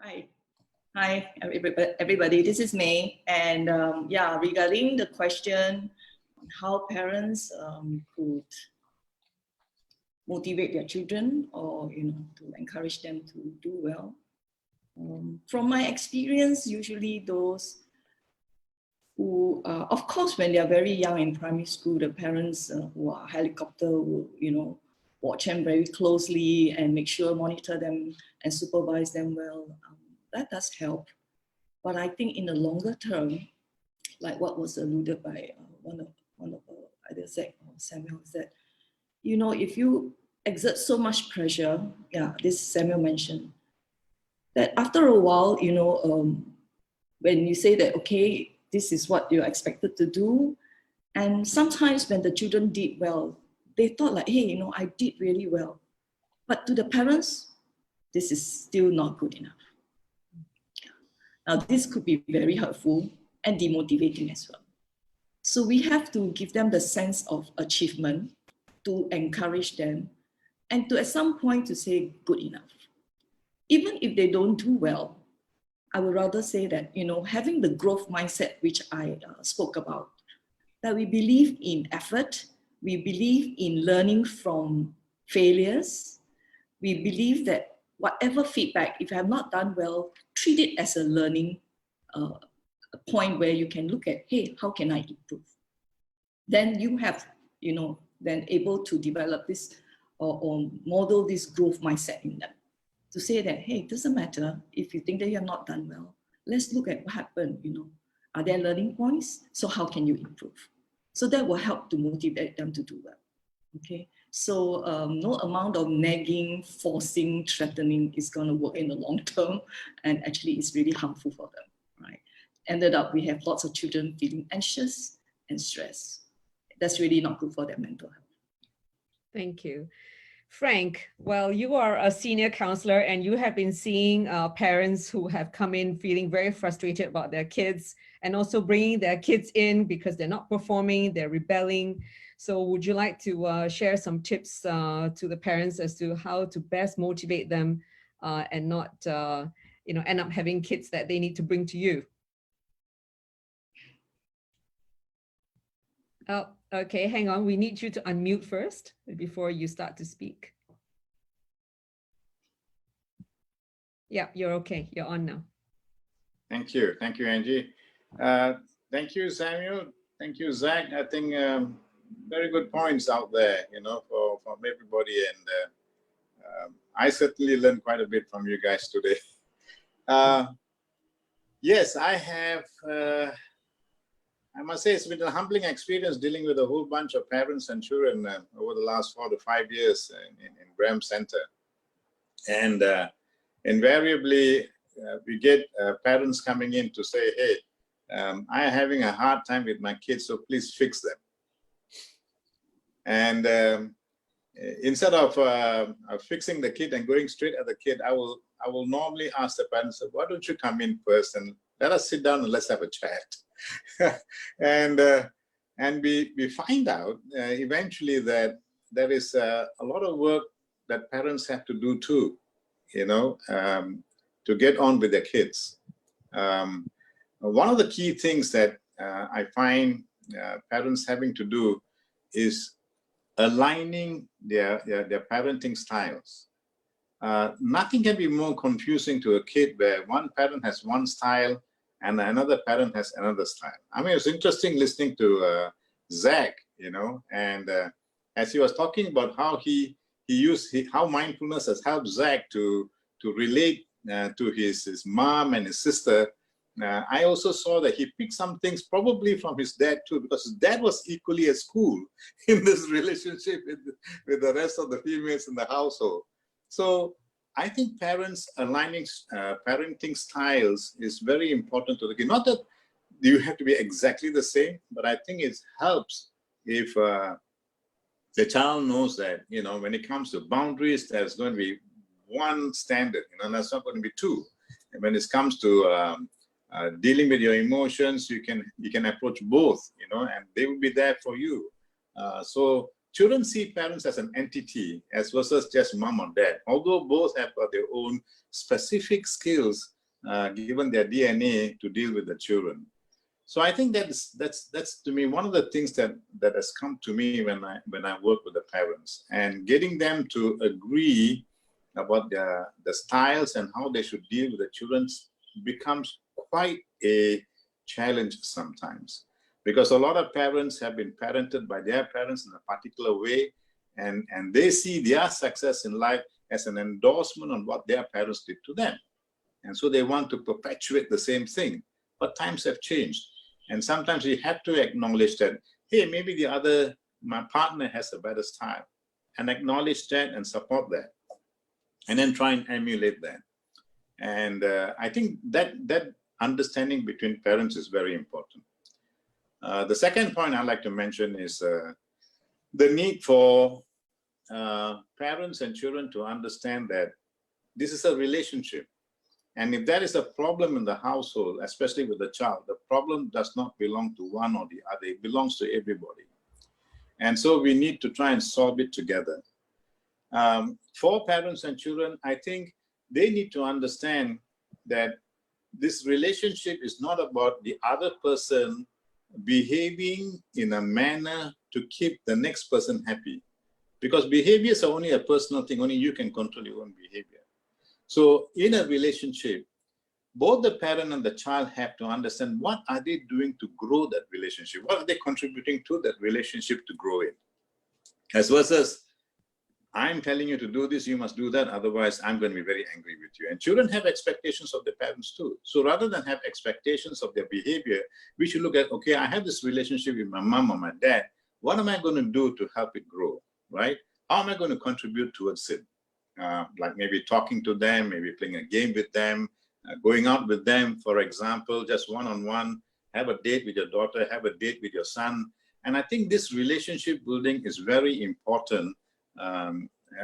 Hi. Hi, everybody. This is May. And yeah, regarding the question on how parents could motivate their children or, to encourage them to do well. From my experience, usually those who, of course, when they are very young in primary school, the parents who are helicopter will, watch them very closely and make sure, monitor them and supervise them well. That does help. But I think in the longer term, like what was alluded by one of either Zach or Samuel, is that, if you exert so much pressure, yeah, this Samuel mentioned, that after a while, when you say that, okay, this is what you're expected to do, and sometimes when the children did well, they thought like, hey, I did really well. But to the parents, this is still not good enough. Now, this could be very hurtful and demotivating as well. So we have to give them the sense of achievement to encourage them and to at some point to say good enough. Even if they don't do well, I would rather say that, having the growth mindset, which I spoke about, that we believe in effort, we believe in learning from failures, we believe that whatever feedback, if I have not done well, treat it as a learning a point where you can look at, hey, how can I improve? Then you have, then able to develop this or model this growth mindset in them. To say that, hey, it doesn't matter if you think that you have not done well. Let's look at what happened, Are there learning points? So how can you improve? So that will help to motivate them to do well, okay? So no amount of nagging, forcing, threatening is gonna work in the long term, and actually it's really harmful for them, right? Ended up, we have lots of children feeling anxious and stressed. That's really not good for their mental health. Thank you. Frank, well, you are a senior counselor and you have been seeing parents who have come in feeling very frustrated about their kids and also bringing their kids in because they're not performing, they're rebelling. So would you like to share some tips to the parents as to how to best motivate them and not, end up having kids that they need to bring to you? Oh, okay, hang on. We need you to unmute first before you start to speak. Yeah, you're okay. You're on now. Thank you. Thank you, Angie. Thank you, Samuel. Thank you, Zach. I think very good points out there, from everybody. And I certainly learned quite a bit from you guys today. Yes, I have... I must say it's been a humbling experience dealing with a whole bunch of parents and children over the last 4 to 5 years in Graham Center. And invariably, we get parents coming in to say, hey, I'm having a hard time with my kids, so please fix them. And instead of fixing the kid and going straight at the kid, I will normally ask the parents, why don't you come in first and let us sit down and let's have a chat. and we find out eventually that there is a lot of work that parents have to do too, to get on with their kids. One of the key things that I find parents having to do is aligning their parenting styles. Nothing can be more confusing to a kid where one parent has one style and another parent has another style. I mean, it's interesting listening to Zach, and as he was talking about how how mindfulness has helped Zach to relate to his mom and his sister. I also saw that he picked some things probably from his dad too, because his dad was equally as cool in this relationship with the rest of the females in the household. So I think parents aligning parenting styles is very important to the kid. Not that you have to be exactly the same, but I think it helps if the child knows that, when it comes to boundaries, there's going to be one standard, and that's not going to be two. And when it comes to dealing with your emotions, you can approach both, and they will be there for you. So children see parents as an entity as versus just mom or dad, although both have got their own specific skills given their DNA to deal with the children. So I think that's to me one of the things that has come to me when I work with the parents, and getting them to agree about the styles and how they should deal with the children becomes quite a challenge sometimes, because a lot of parents have been parented by their parents in a particular way, and they see their success in life as an endorsement on what their parents did to them, and so they want to perpetuate the same thing. But times have changed. And sometimes we have to acknowledge that, hey, maybe my partner has a better style, and acknowledge that and support that, and then try and emulate that. And I think that understanding between parents is very important. The second point I'd like to mention is the need for parents and children to understand that this is a relationship. And if there is a problem in the household, especially with the child, the problem does not belong to one or the other. It belongs to everybody. And so we need to try and solve it together. For parents and children, I think they need to understand that this relationship is not about the other person behaving in a manner to keep the next person happy. Because behaviors are only a personal thing, only you can control your own behavior. So in a relationship, both the parent and the child have to understand what are they doing to grow that relationship? What are they contributing to that relationship to grow it? As versus, I'm telling you to do this, you must do that, otherwise I'm going to be very angry with you. And children have expectations of their parents too. So rather than have expectations of their behavior, we should look at, okay, I have this relationship with my mom or my dad. What am I going to do to help it grow, right? How am I going to contribute towards it? Like maybe talking to them, maybe playing a game with them, going out with them, for example, just one-on-one, have a date with your daughter, have a date with your son. And I think this relationship building is very important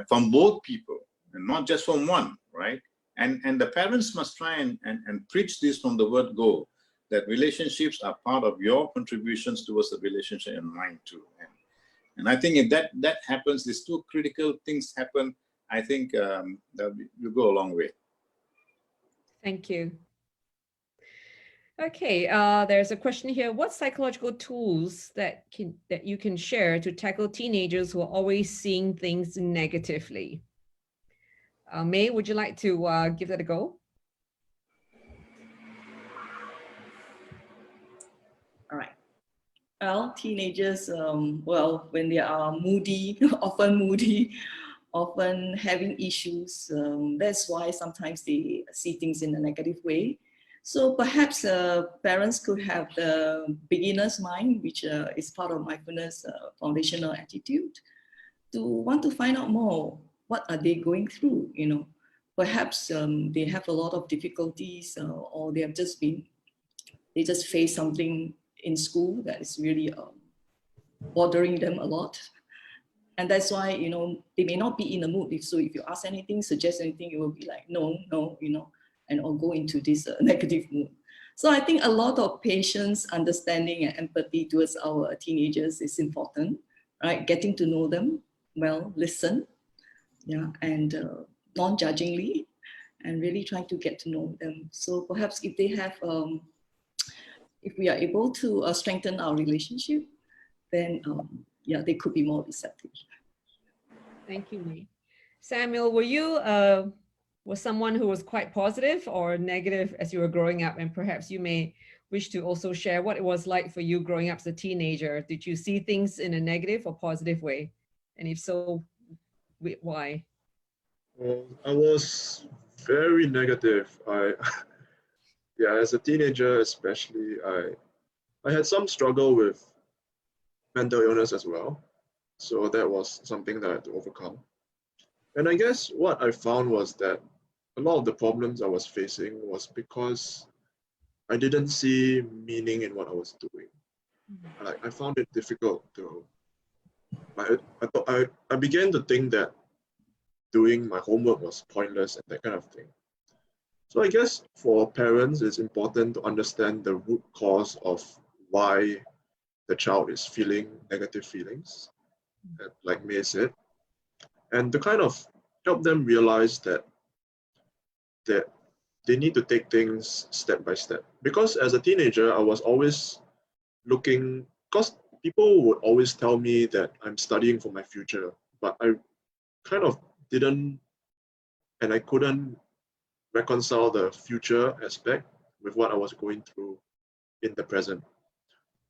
from both people, and not just from one, right? And the parents must try and preach this from the word go, that relationships are part of your contributions towards the relationship and mine too. And I think if that happens, these two critical things happen, I think that you go a long way. Thank you. Okay, there's a question here. What psychological tools that you can share to tackle teenagers who are always seeing things negatively? May, would you like to give that a go? All right. Well, teenagers, well, when they are moody, often having issues, that's why sometimes they see things in a negative way. So perhaps parents could have the beginner's mind, which is part of mindfulness foundational attitude, to want to find out more. What are they going through? You know, perhaps they have a lot of difficulties, or they just face something in school that is really bothering them a lot. And that's why, you know, they may not be in the mood. So if you ask anything, suggest anything, it will be like, no, you know, and or go into this negative mood. So I think a lot of patience, understanding, and empathy towards our teenagers is important, right? Getting to know them well, listen, yeah, and non-judgingly, and really trying to get to know them. So perhaps if they have, if we are able to strengthen our relationship, then yeah, they could be more receptive. Thank you, May. Samuel, were you was someone who was quite positive or negative as you were growing up? And perhaps you may wish to also share what it was like for you growing up as a teenager. Did you see things in a negative or positive way? And if so, why? Well, I was very negative. Yeah, as a teenager especially, I had some struggle with mental illness as well. So that was something that I had to overcome. And I guess what I found was that a lot of the problems I was facing was because I didn't see meaning in what I was doing. Like, I found it difficult to, I began to think that doing my homework was pointless and that kind of thing. So I guess for parents, it's important to understand the root cause of why the child is feeling negative feelings. like May said, and to kind of help them realize that they need to take things step by step. Because as a teenager, I was always looking, because people would always tell me that I'm studying for my future, but I kind of didn't, and I couldn't reconcile the future aspect with what I was going through in the present.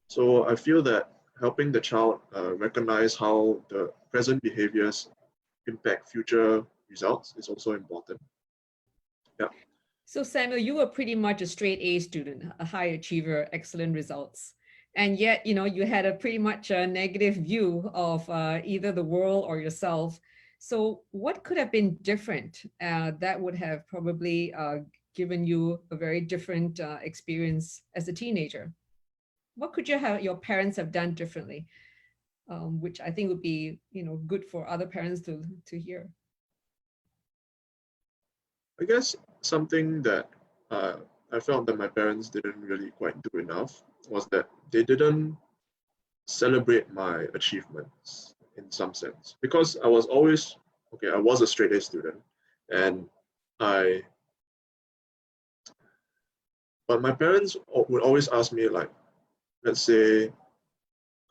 So I feel that helping the child recognize how the present behaviors impact future results is also important. Yeah. So Samuel, you were pretty much a straight A student, a high achiever, excellent results. And yet, you had a pretty much a negative view of either the world or yourself. So what could have been different that would have probably given you a very different experience as a teenager? What could your parents have done differently? Which I think would be, good for other parents to hear. I guess something that I felt that my parents didn't really quite do enough was that they didn't celebrate my achievements in some sense. Because I was always, I was a straight A student, but my parents would always ask me, like, let's say,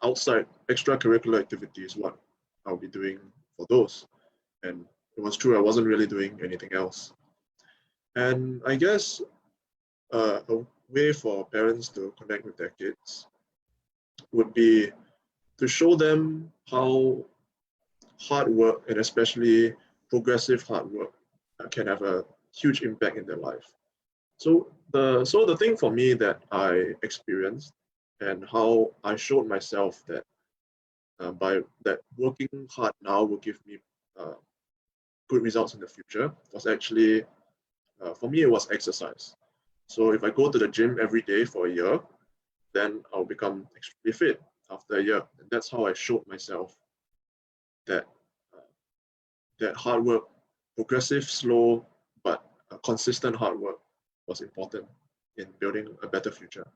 outside extracurricular activities, what I'll be doing for those. And it was true, I wasn't really doing anything else. And I guess a way for parents to connect with their kids would be to show them how hard work, and especially progressive hard work, can have a huge impact in their life. So the thing for me that I experienced and how I showed myself that by that working hard now will give me good results in the future was actually, for me, it was exercise. So if I go to the gym every day for a year, then I'll become extremely fit after a year. And that's how I showed myself that that hard work, progressive, slow, but consistent hard work was important in building a better future.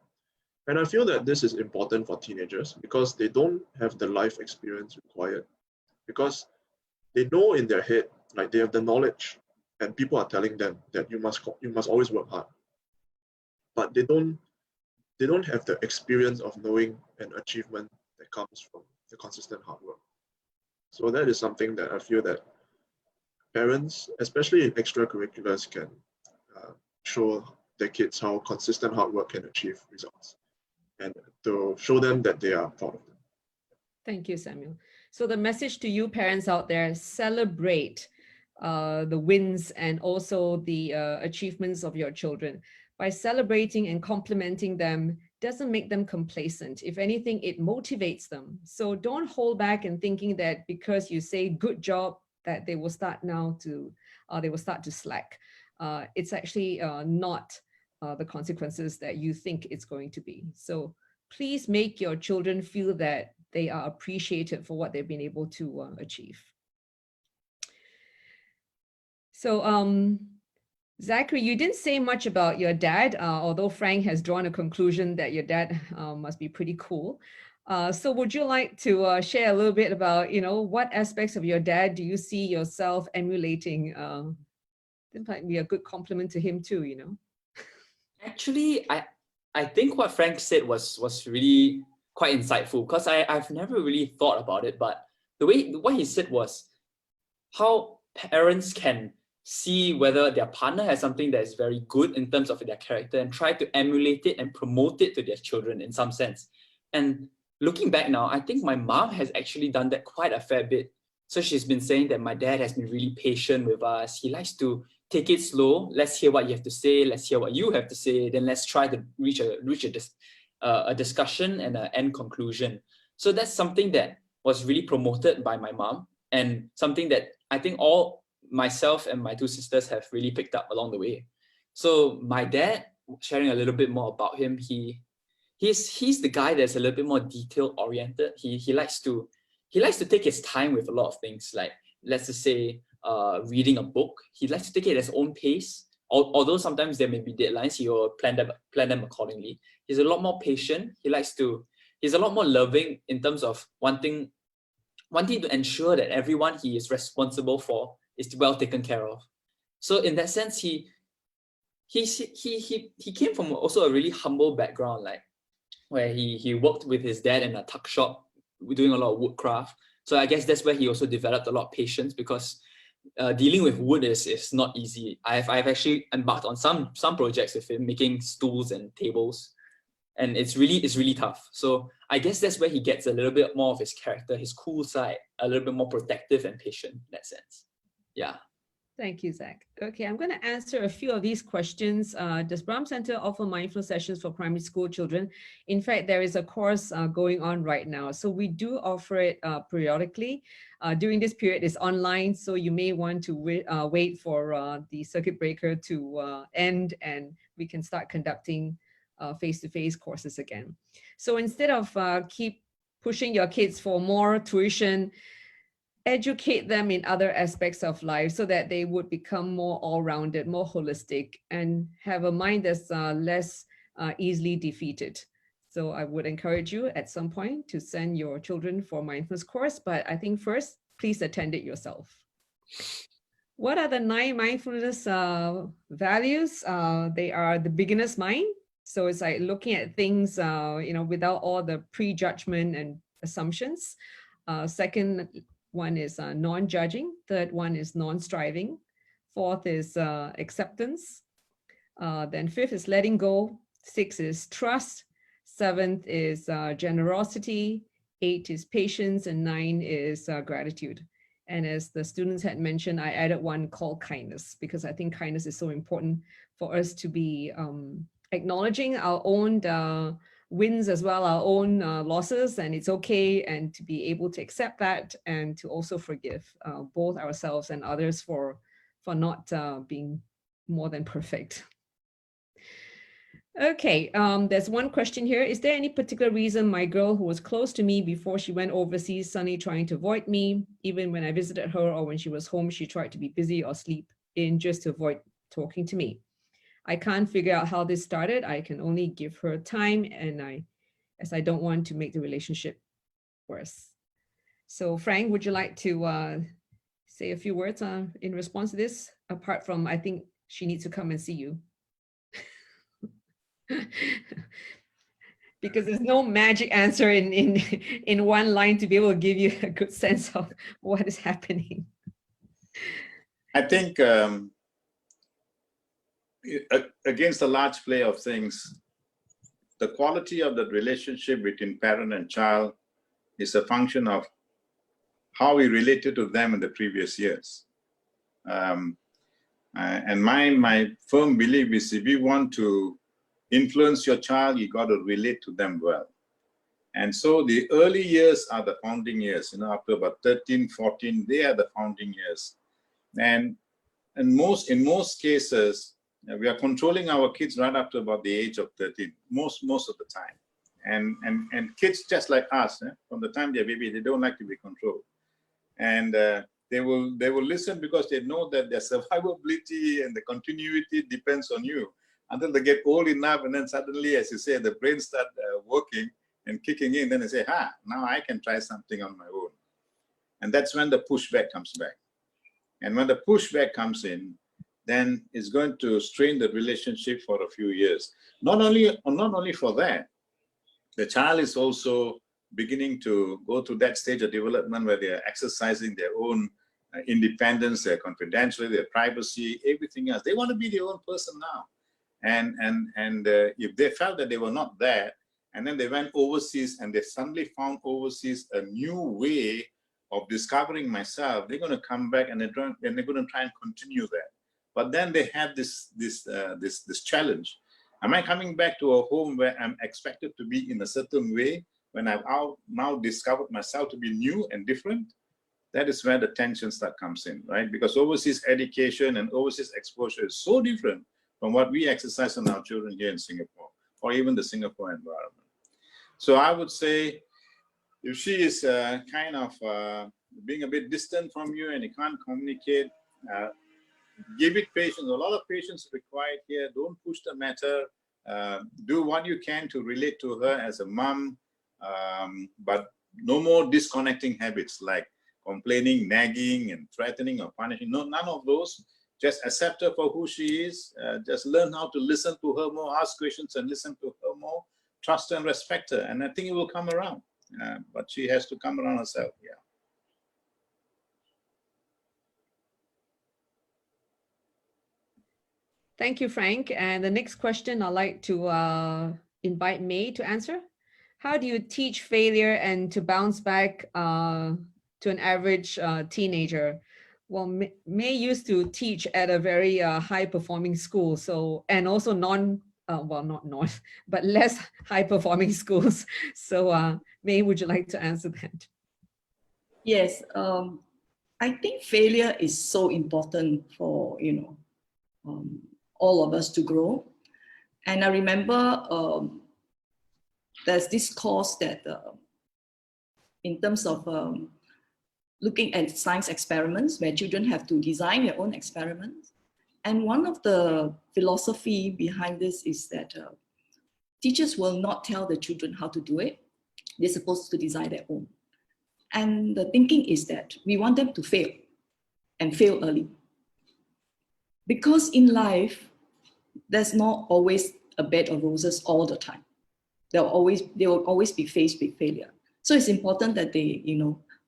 And I feel that this is important for teenagers because they don't have the life experience required, because they know in their head, like they have the knowledge and people are telling them that you must always work hard. But they don't have the experience of knowing an achievement that comes from the consistent hard work. So that is something that I feel that parents, especially in extracurriculars, can show their kids how consistent hard work can achieve results, and to show them that they are proud of them. Thank you, Samuel. So the message to you parents out there, celebrate the wins and also the achievements of your children. By celebrating and complimenting them doesn't make them complacent. If anything, it motivates them. So don't hold back in thinking that because you say good job, that they will start to slack. It's actually not the consequences that you think it's going to be. So please make your children feel that they are appreciated for what they've been able to achieve. So Zachary, you didn't say much about your dad, although Frank has drawn a conclusion that your dad must be pretty cool. So would you like to share a little bit about, what aspects of your dad do you see yourself emulating? That might be a good compliment to him too, Actually, I think what Frank said was really quite insightful, because I've never really thought about it, but what he said was how parents can see whether their partner has something that is very good in terms of their character and try to emulate it and promote it to their children in some sense. And looking back now, I think my mom has actually done that quite a fair bit. So she's been saying that my dad has been really patient with us. He likes to take it slow. Let's hear what you have to say. Let's hear what you have to say. Then let's try to reach a discussion and an end conclusion. So that's something that was really promoted by my mom, and something that I think all myself and my two sisters have really picked up along the way. So my dad, sharing a little bit more about him, he's the guy that's a little bit more detail oriented. He likes to take his time with a lot of things, like let's just say reading a book. He likes to take it at his own pace. Although sometimes there may be deadlines, he will plan them accordingly. He's a lot more patient. He's a lot more loving in terms of wanting wanting to ensure that everyone he is responsible for is well taken care of. So in that sense, he came from also a really humble background, like where he worked with his dad in a tuck shop, doing a lot of woodcraft. So I guess that's where he also developed a lot of patience, because dealing with wood is not easy. I've actually embarked on some projects with him, making stools and tables, and it's really tough. So I guess that's where he gets a little bit more of his character, his cool side, a little bit more protective and patient in that sense. Yeah. Thank you, Zach. Okay, I'm going to answer a few of these questions. Does Brahm Center offer mindfulness sessions for primary school children? In fact, there is a course going on right now. So we do offer it periodically. During this period, it's online, so you may want to wait for the circuit breaker to end, and we can start conducting face-to-face courses again. So instead of keep pushing your kids for more tuition, educate them in other aspects of life so that they would become more all-rounded, more holistic, and have a mind that's less easily defeated. So I would encourage you at some point to send your children for mindfulness course, but I think first, please attend it yourself. What are the 9 mindfulness values? They are the beginner's mind. So it's like looking at things, without all the prejudgment and assumptions. Second one is non-judging. Third one is non-striving. Fourth is acceptance. Then 5th is letting go. 6th is trust. 7th is generosity. 8 is patience, and 9 is gratitude. And as the students had mentioned, I added one called kindness, because I think kindness is so important for us to be acknowledging our own wins as well, our own losses, and it's okay, and to be able to accept that and to also forgive both ourselves and others for not being more than perfect. Okay, there's one question here. Is there any particular reason my girl, who was close to me before she went overseas, suddenly trying to avoid me? Even when I visited her or when she was home, she tried to be busy or sleep in just to avoid talking to me. I can't figure out how this started. I can only give her time, and as I don't want to make the relationship worse. So Frank, would you like to say a few words in response to this? Apart from, I think she needs to come and see you. Because there's no magic answer in one line to be able to give you a good sense of what is happening. I think against the large play of things, the quality of the relationship between parent and child is a function of how we related to them in the previous years. And my firm belief is, if you want to influence your child, you got to relate to them well. And so the early years are the founding years, up to about 13, 14, they are the founding years. And in most cases, we are controlling our kids right up to about the age of 13, most of the time. And kids just like us, from the time they're baby, they don't like to be controlled. And they will listen because they know that their survivability and the continuity depends on you, until they get old enough, and then suddenly, as you say, the brain start working and kicking in. Then they say, now I can try something on my own. And that's when the pushback comes back. And when the pushback comes in, then it's going to strain the relationship for a few years. Not only for that, the child is also beginning to go through that stage of development where they are exercising their own independence, their confidentiality, their privacy, everything else. They want to be their own person now. And if they felt that they were not there, and then they went overseas and they suddenly found overseas a new way of discovering myself, they're going to come back and they're going to try and continue that. But then they have this challenge. Am I coming back to a home where I'm expected to be in a certain way when I've now discovered myself to be new and different? That is where the tension comes in, right? Because overseas education and overseas exposure is so different from what we exercise on our children here in Singapore, or even the Singapore environment. So I would say, if she is kind of being a bit distant from you and you can't communicate, give it patience. A lot of patience required here. Don't push the matter. Do what you can to relate to her as a mom, but No more disconnecting habits like complaining, nagging, and threatening or punishing. No, none of those. Just accept her for who she is. Just learn how to listen to her more, ask questions and listen to her more, trust her and respect her. And I think it will come around. But she has to come around herself. Yeah. Thank you, Frank. And the next question I'd like to invite May to answer. How do you teach failure and to bounce back to an average teenager? Well, May used to teach at a very high-performing school, so, and also well, not non, but less high-performing schools. So May, would you like to answer that? Yes, I think failure is so important for, all of us to grow. And I remember there's this course that in terms of looking at science experiments where children have to design their own experiments. And one of the philosophy behind this is that teachers will not tell the children how to do it. They're supposed to design their own. And the thinking is that we want them to fail and fail early. Because in life, there's not always a bed of roses all the time. They will always be faced with failure. So it's important that they,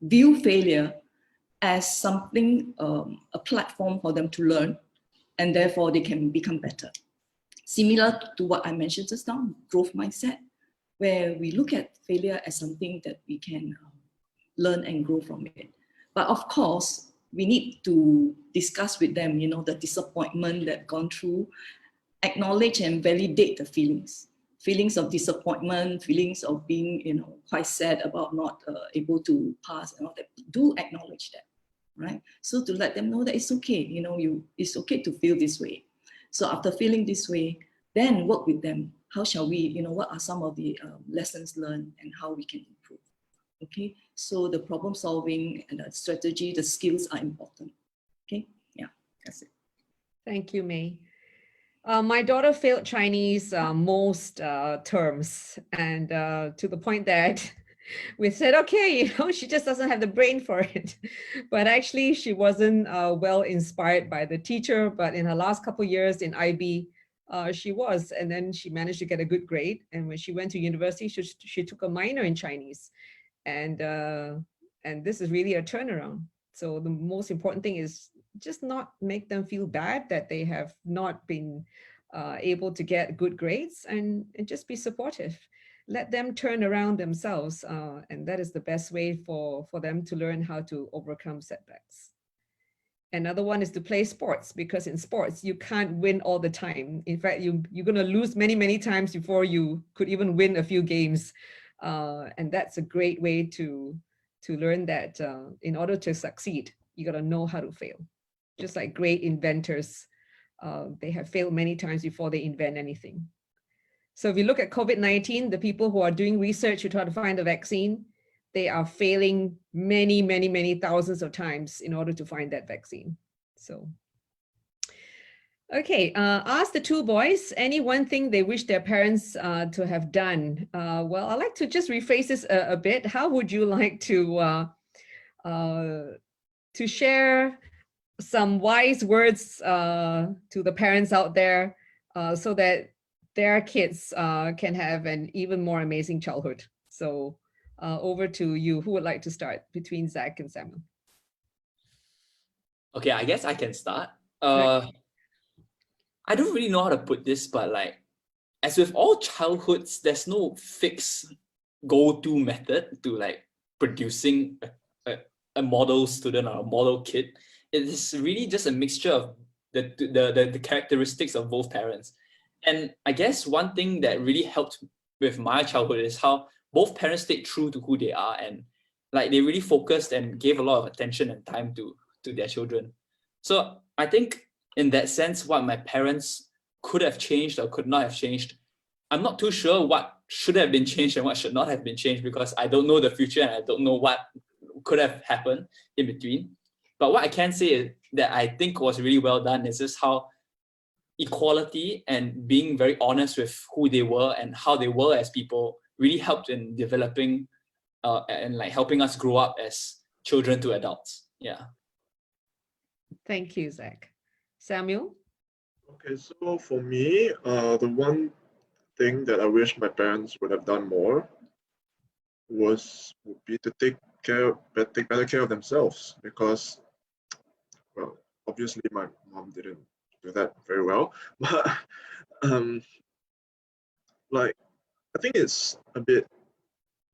view failure as something, a platform for them to learn, and therefore they can become better. Similar to what I mentioned just now, growth mindset, where we look at failure as something that we can learn and grow from it. But of course, we need to discuss with them, the disappointment they've gone through, acknowledge and validate the feelings of disappointment, feelings of being, quite sad about not able to pass and all that. Do acknowledge that, right? So to let them know that it's okay, it's okay to feel this way. So after feeling this way, then work with them. How shall we, what are some of the lessons learned and how we can improve? Okay, so the problem solving and the strategy, the skills are important. Okay, yeah, that's it. Thank you, May. My daughter failed Chinese most terms, and to the point that we said, okay, she just doesn't have the brain for it. But actually, she wasn't well inspired by the teacher, but in her last couple of years in IB, she was, and then she managed to get a good grade. And when she went to university, she took a minor in Chinese. And this is really a turnaround. So the most important thing is just not make them feel bad that they have not been able to get good grades, and just be supportive. Let them turn around themselves, and that is the best way for them to learn how to overcome setbacks. Another one is to play sports, because in sports, you can't win all the time. In fact, you're going to lose many, many times before you could even win a few games. And that's a great way to learn that in order to succeed, you got to know how to fail. Just like great inventors, they have failed many times before they invent anything. So if you look at COVID-19, the people who are doing research to try to find a vaccine, they are failing many, many, many thousands of times in order to find that vaccine. So, okay, ask the two boys, any one thing they wish their parents to have done. Well, I'd like to just rephrase this a bit. How would you like to share some wise words to the parents out there so that their kids can have an even more amazing childhood? So over to you. Who would like to start between Zach and Samuel? Okay, I guess I can start. Right. I don't really know how to put this, but like, as with all childhoods, there's no fixed go-to method to like producing a model student or a model kid. It is really just a mixture of the characteristics of both parents. And I guess one thing that really helped with my childhood is how both parents stayed true to who they are, and like they really focused and gave a lot of attention and time to their children. So I think in that sense, what my parents could have changed or could not have changed, I'm not too sure what should have been changed and what should not have been changed, because I don't know the future and I don't know what could have happened in between. But what I can say is that I think was really well done is just how equality and being very honest with who they were and how they were as people really helped in developing and like helping us grow up as children to adults. Yeah. Thank you, Zach. Samuel? Okay, so for me, the one thing that I wish my parents would have done more would be to take better care of themselves, because, well, obviously my mom didn't do that very well, but like, I think it's a bit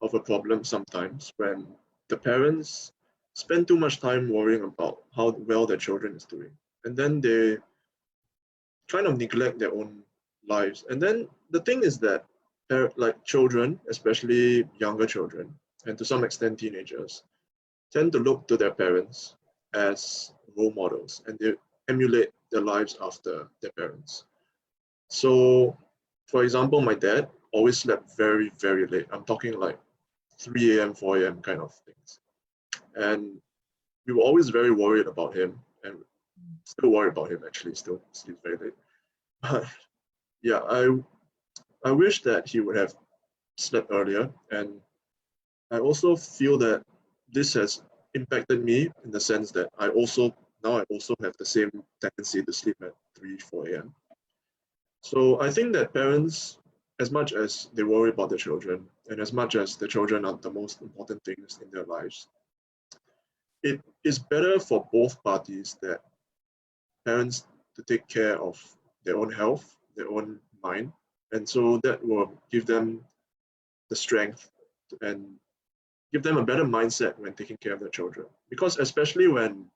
of a problem sometimes when the parents spend too much time worrying about how well their children is doing, and then they kind of neglect their own lives. And then the thing is that like children, especially younger children, and to some extent teenagers, tend to look to their parents as role models, and they emulate their lives after their parents. So, for example, my dad always slept very, very late. I'm talking like 3 a.m., 4 a.m. kind of things. And we were always very worried about him, and still worried about him actually, still sleeps very late. But yeah, I wish that he would have slept earlier, and I also feel that this has impacted me in the sense that I also have the same tendency to sleep at 3, 4 a.m. So I think that parents, as much as they worry about their children, and as much as the children are the most important things in their lives, it is better for both parties that parents to take care of their own health, their own mind, and so that will give them the strength and give them a better mindset when taking care of their children. Because especially when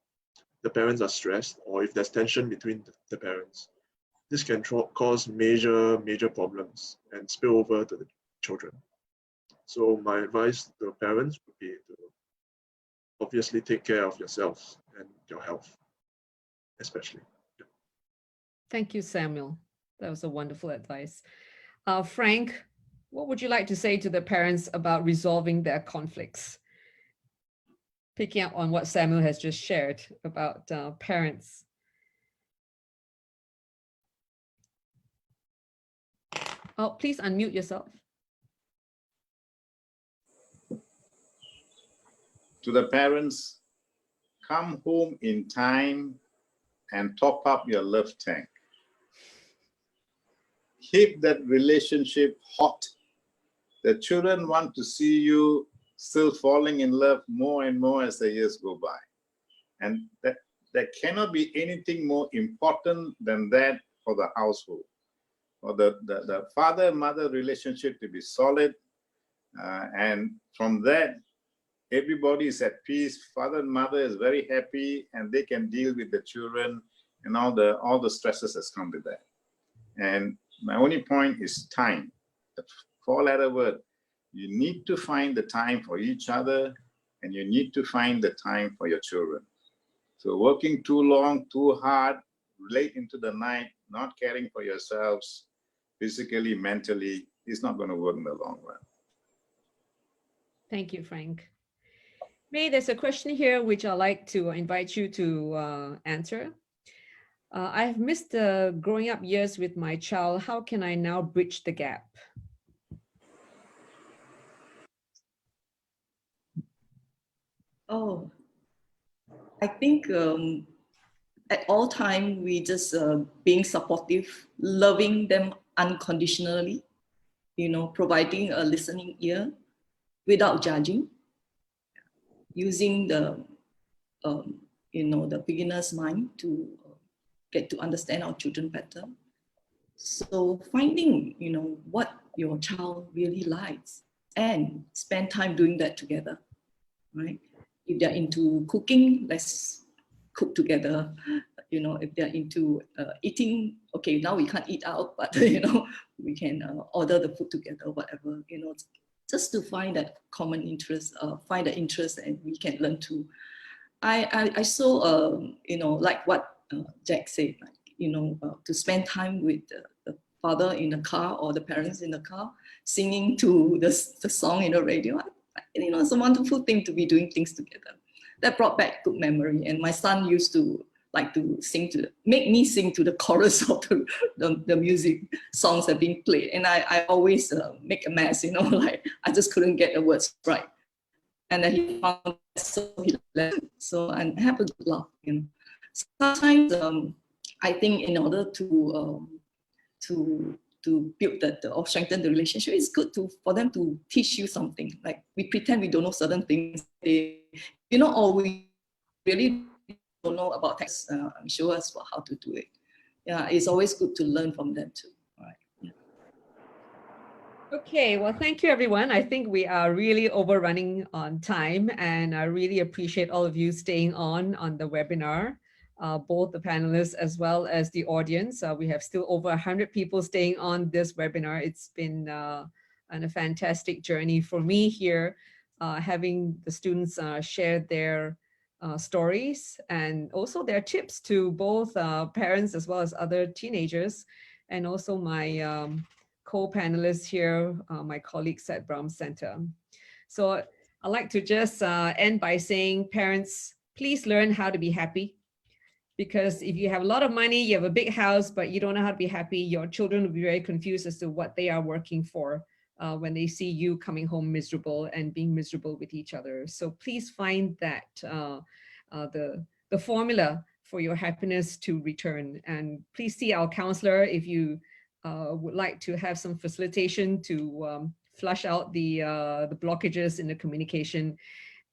the parents are stressed, or if there's tension between the parents, this can cause major problems and spill over to the children. So my advice to parents would be to obviously take care of yourselves and your health, especially. Yeah. Thank you, Samuel. That was a wonderful advice. Frank, what would you like to say to the parents about resolving their conflicts? Picking up on what Samuel has just shared about parents. Oh, please unmute yourself. To the parents, come home in time and top up your love tank. Keep that relationship hot. The children want to see you still falling in love more and more as the years go by. And there cannot be anything more important than that for the household. For the father-mother relationship to be solid. And from that, everybody is at peace. Father and mother is very happy, and they can deal with the children and all the stresses that come with that. And my only point is time. The four-letter word. You need to find the time for each other, and you need to find the time for your children. So working too long, too hard, late into the night, not caring for yourselves, physically, mentally, is not going to work in the long run. Thank you, Frank. May, there's a question here which I'd like to invite you to answer. I have missed the growing up years with my child. How can I now bridge the gap? Oh, I think at all time we just being supportive, loving them unconditionally, providing a listening ear without judging, using the the beginner's mind to get to understand our children better. So finding what your child really likes and spend time doing that together, right? If they're into cooking, let's cook together. If they're into eating, okay, now we can't eat out, but we can order the food together, whatever, just to find that common interest, find the interest, and we can learn to. I saw, like what Jack said, to spend time with the father in the car or the parents in the car, singing to the song in the radio. It's a wonderful thing to be doing things together. That brought back good memory. And my son used to like to make me sing to the chorus of the music songs that are being played. And I always make a mess, like I just couldn't get the words right. And then he found it so hilarious. So, and have a good laugh, you know. Sometimes I think in order to build or strengthen the relationship, it's good for them to teach you something. Like we pretend we don't know certain things, or we really don't know about text, show us how to do it. Yeah, it's always good to learn from them too. All right. Yeah. Okay, well, thank you, everyone. I think we are really overrunning on time, and I really appreciate all of you staying on the webinar, both the panelists as well as the audience. We have still over 100 people staying on this webinar. It's been a fantastic journey for me here, having the students share their stories and also their tips to both parents as well as other teenagers, and also my co-panelists here, my colleagues at Brown Center. So I'd like to just end by saying, parents, please learn how to be happy. Because if you have a lot of money, you have a big house, but you don't know how to be happy, your children will be very confused as to what they are working for when they see you coming home miserable and being miserable with each other. So please find that the formula for your happiness to return. And please see our counselor if you would like to have some facilitation to flush out the blockages in the communication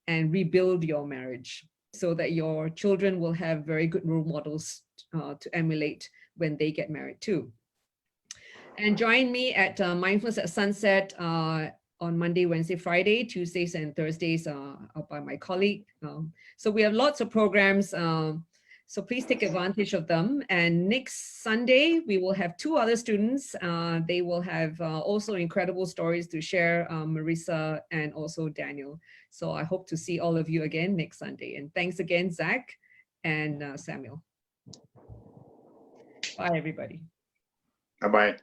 and rebuild your marriage, so that your children will have very good role models to emulate when they get married too. And join me at Mindfulness at Sunset on Monday, Wednesday, Friday, Tuesdays and Thursdays by my colleague. So we have lots of programs, so please take advantage of them. And next Sunday, we will have 2 other students. They will have also incredible stories to share, Marissa and also Daniel. So I hope to see all of you again next Sunday. And thanks again, Zach and Samuel. Bye, everybody. Bye-bye.